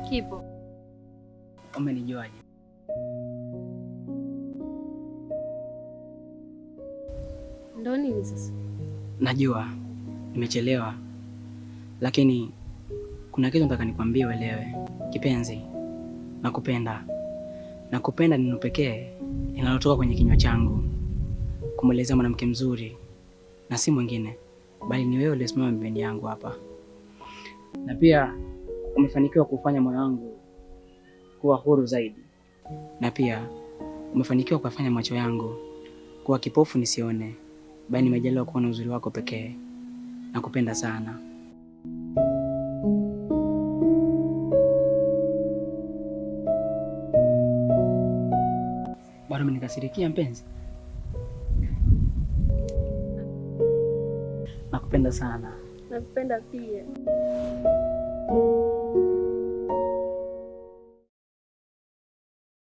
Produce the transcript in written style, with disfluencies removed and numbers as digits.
Kipo. Umenijuaje? Ndo nini sasa? Najua nimechelewa, lakini kuna kitu nataka nikwambie uelewe. Kipenzi, nakupenda. Nakupenda ni neno pekee linalotoka kwenye kinywa changu kumwelezea mwanamke mzuri, na si mwingine bali ni wewe uliyesimama pembeni yangu hapa. Na pia umefanikiwa kufanya moyo wangu kuwa huru zaidi, na pia umefanikiwa kufanya macho yangu kuwa kipofu nisione, bali nimejaliwa kuona uzuri wako pekee. Nakupenda sana. Bado umenikasirikia mpenzi? Nakupenda sana. Nakupenda pia.